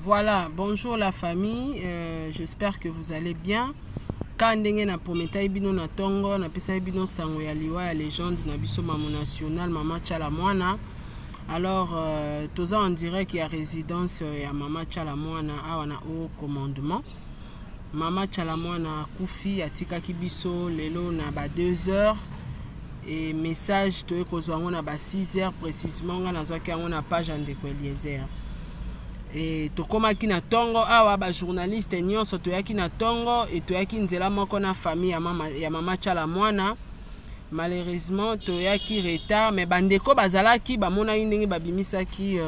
Voilà, bonjour la famille, j'espère que vous allez bien. Quand na pometa ibino na tongo na pesa ibino sango ya liwa ya légende na biso Mamo National Mama Tchala Mwana. Alors toza en direct ya résidence ya Mama Tchala Mwana awa na haut commandement. Mama Tchala Mwana kufi atika kibiso lelo na ba 2 heures et message to ekozwango na ba 6 heures précisément nga nazwaki yango na page Ndeko Eliezer. Et tokomaki na tongo awa ba journaliste nyonso toyaki na tongo et toyaki nzela moko na famille ya Mama Tchala Mwana. Malheureusement toyaki retard mais bandeko bazalaki bamona ndenge babimisaki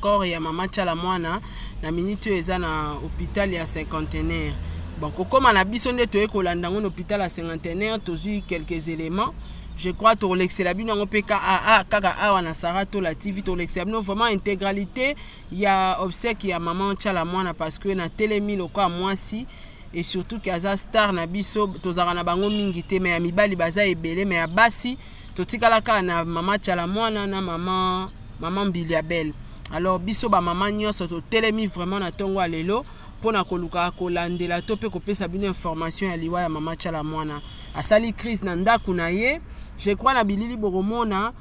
corps ya Mama Tchala Mwana na minute eza na hôpital ya cinquantenaire. Bon kokoma na biso nde toye kolanda ngo na hôpital ya cinquantenaire tozui quelques éléments. Je crois que l'excellent bien on peut kaka awa na Sarato la TV to l'excellent vraiment intégralité il y a obsèque ya Mama Tchala Mwana parce que na telemi lokwa mwasi et surtout kaza star na biso tozara na bango mingi te mais ya mibali baza ebele mais ya basi totikala ka na Mama Tchala Mwana na maman Biliabel. Alors biso ba maman nyonso to telemi vraiment na tongo alelo pona koluka kolandela to pe kopesa bino information ya liwa ya Mama Tchala Mwana asali crise na ndaku na ye. Je crois na bilili boromona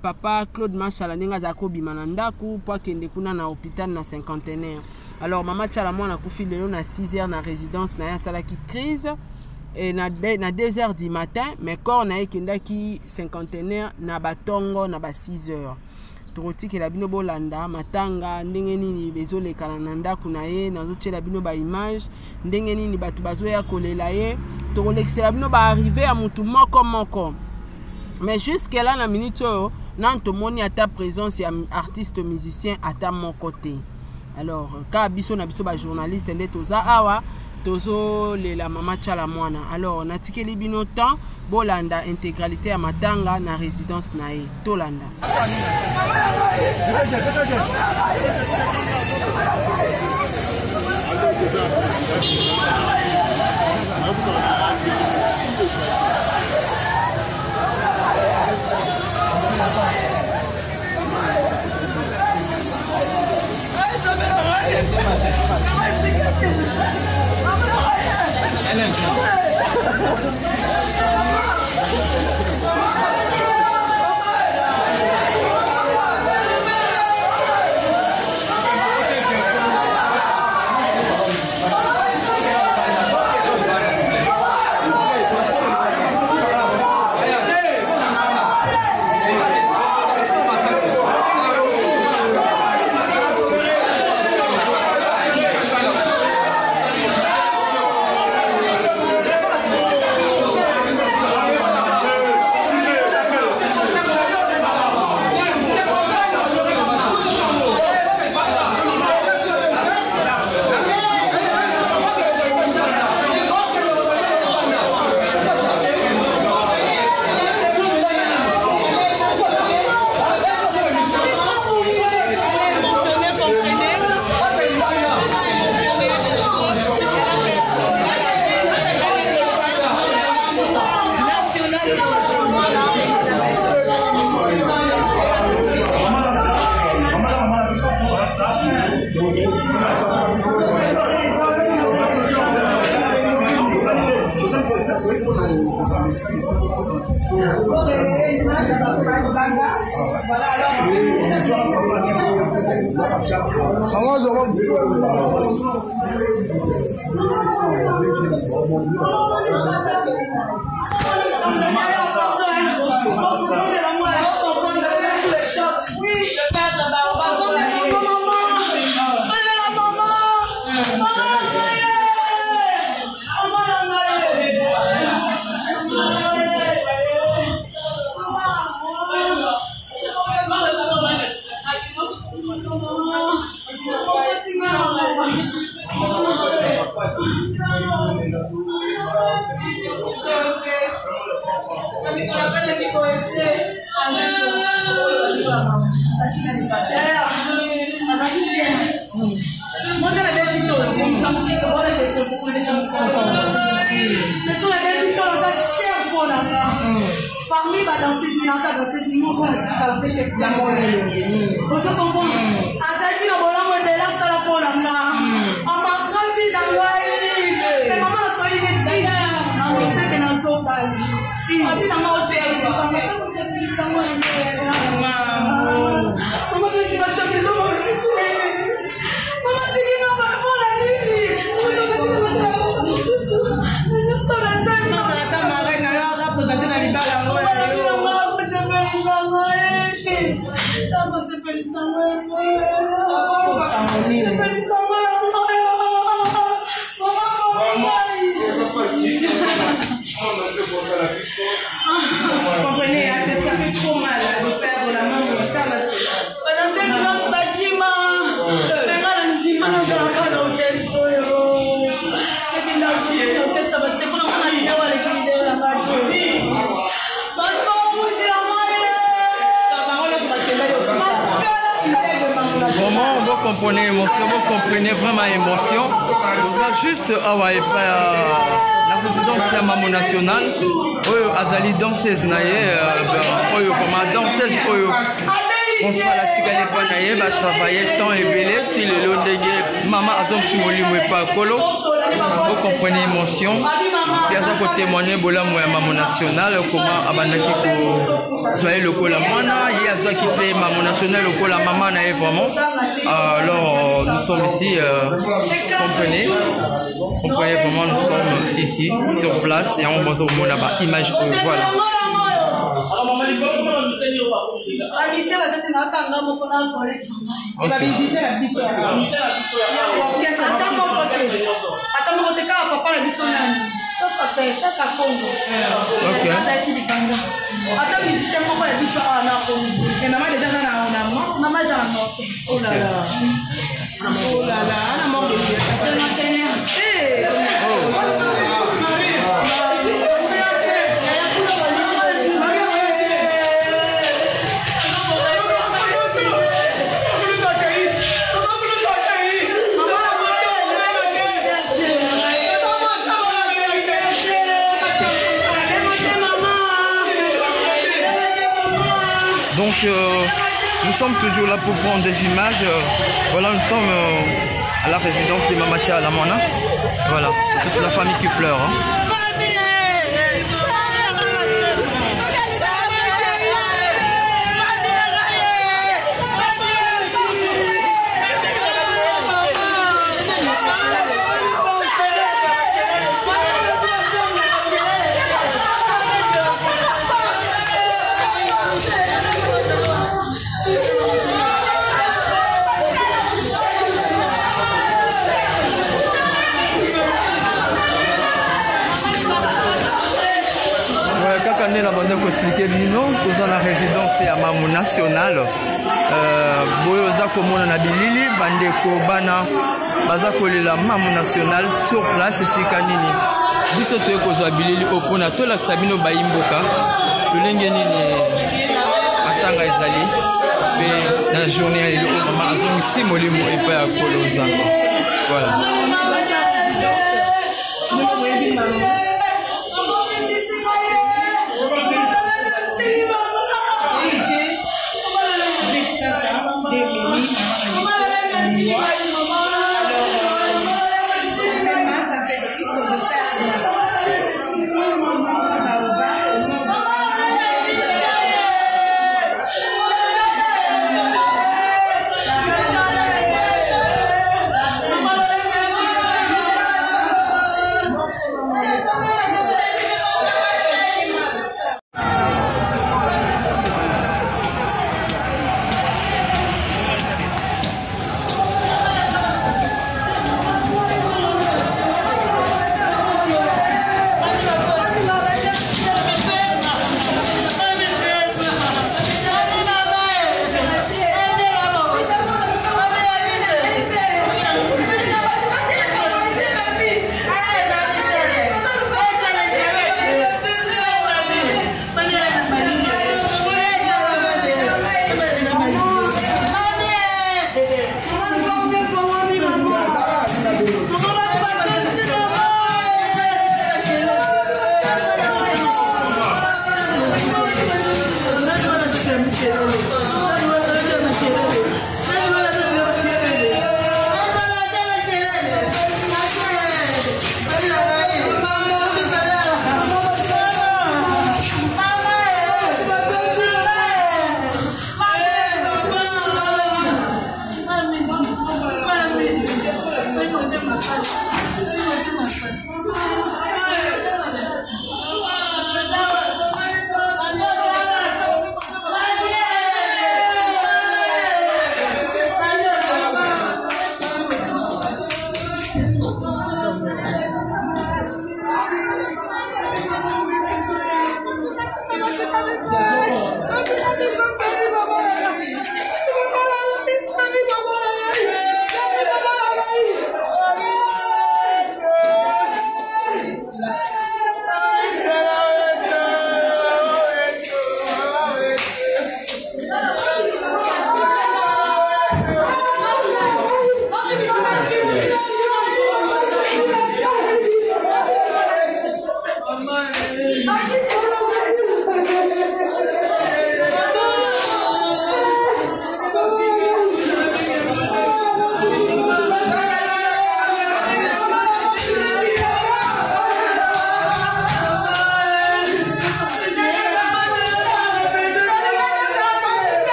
papa Claude Machala ndinga za ko bimana ndaku po kende kuna na hôpital na cinquantenaire. Alors Mama Tchala Mwana kufi lelo na 6 heures na résidence na ya salaki crise et na 2 heures du matin mais corps na ekendaki cinquantenaire na batongo na ba 6 heures. Torotiki la bino bolanda matanga ndenge nini bezolekana na ndaku na ye nazotela bino ba image ndenge nini batu bazoya kolela ye torolexela bino ba arriver à mutu moko. Mais jusque là na minute nan tomoni ata présence ya artiste musicien ata mon côté. Alors ka biso na biso ba journaliste nde toza awa tozo lela Mama Tchala Mwana. Alors natikeli bino temps bolanda intégralité ya matanga na résidence na ye tolanda. Parmi les danseuses, il y a des danseuses qui ont fait chef d'amour. Vous comprenez? Comprenez, ça fait trop mal de perdre la main sur la table. Vraiment, vous comprenez l'émotion, vous comprenez vraiment l'émotion. Vous avez juste la présidence de la Maman nationale, Azali danseuse naie, vraiment danseuse, François Latigale Panaye va travailler tant et belé, tu le long de maman Azom Simoli Mouepa Kolo, vous comprenez l'émotion. Puis à ça pour témoigner Bola Mouya Maman nationale, comment Abandaki pour soyez le col à Moana, il y a ça qui fait Maman nationale, le col à maman naie vraiment. Alors nous sommes ici, comprenez vraiment, nous sommes ici sur place et on va voir une image, voilà. Donc nous sommes toujours là pour prendre des images. Voilà, nous sommes à la résidence de Mama Tcha à la Moana. Voilà, toute la famille qui pleure. La bande pour expliquer nous dans la résidence à Maman nationale boyoza komona na bilili bande ko bana baza kolela Maman nationale sur place esika nini biso to ekozwa bilili opona to la sabino bayimboka lolenge nini atanga ezali pe na journée le mama azongi simolimo epa ya koloza voilà.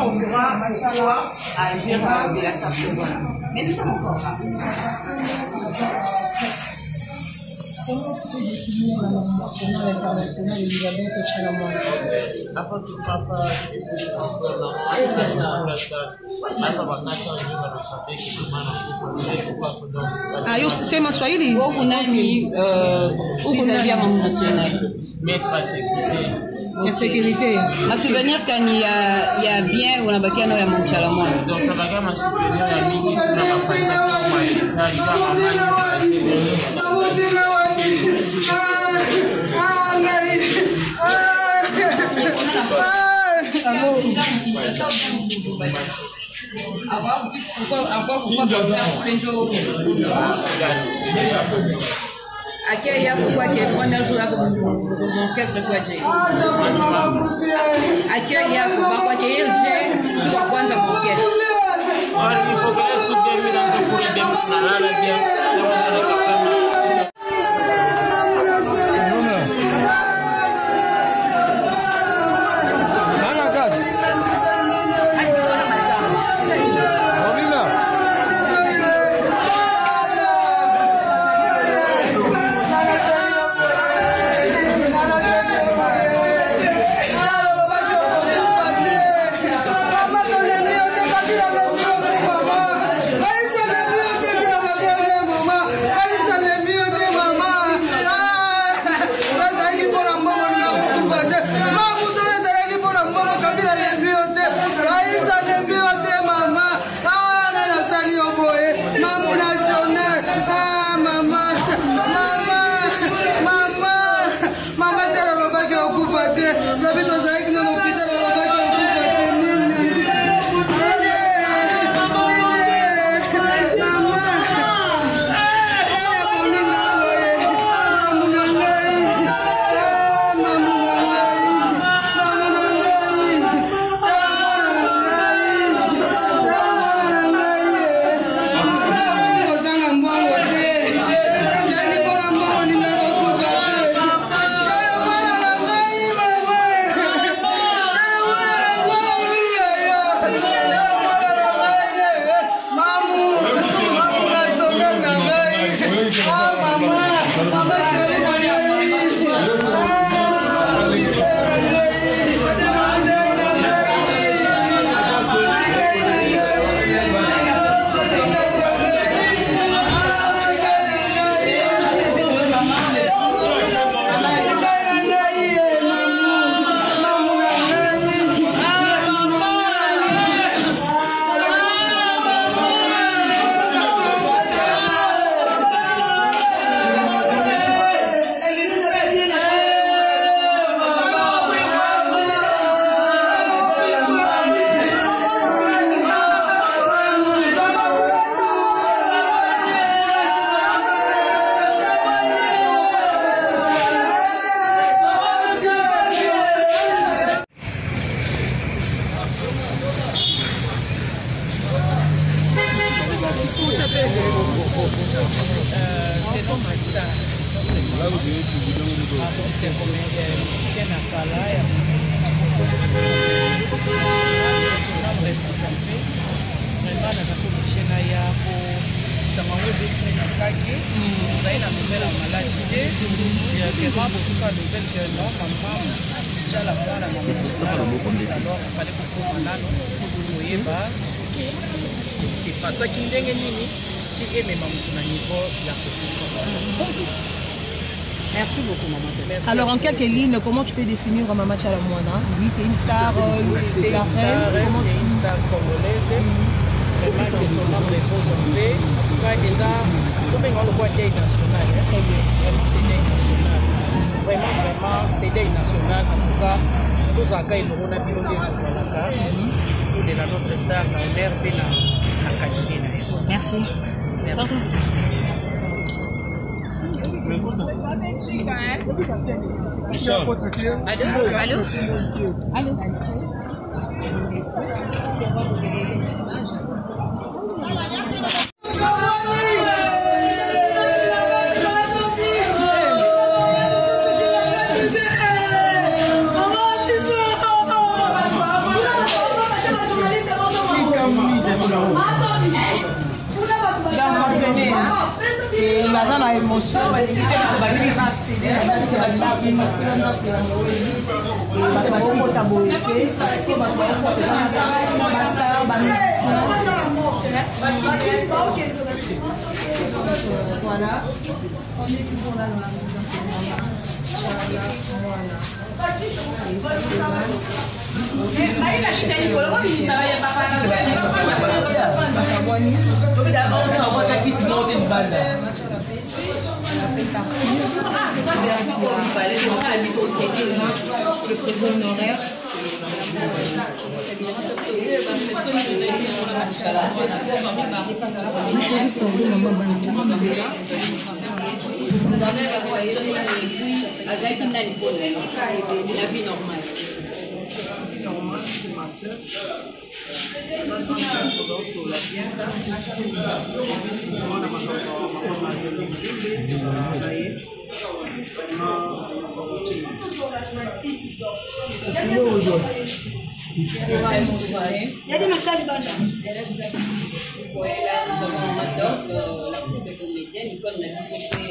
on sera à agir de la santé. Mais nous sommes encore là. Comment tu peux définir la nationale internationale Elisabeth Chalamwana? Ayo sema Swahili. Huko nani vis-à-vis ya mambo national? Sécurité. Ma souvenir quand il y a bien on a bakia na ya mambo Chalamwana. Donc ça va ma souvenir ya mingi na mafanya Aqui é a rua que quando eu jogava com orquestra com a gente. Aqui é a rua que eu jogo com a orquestra. Merci beaucoup, maman. Merci. Alors, en quelques lignes, comment tu peux définir Maman Chalamwana? Oui, c'est une star, c'est une star congolaise. Vraiment, que son nom repose en paix. En tout cas, déjà, comme on le voit, c'est national. Vraiment, c'est national. Vraiment, c'est national. En tout cas, nous avons un bureau de notre star, la RP, la qualité. Merci. Merci. Allô? Allô? Allô? Baza na émotion voilà, on est toujours là dans la maison. Le président honoraire. La vie normale. C'est ma soeur. Il y a des messages de bande. Voilà, nous avons un madame, la comédienne, Nicole Nabisopé,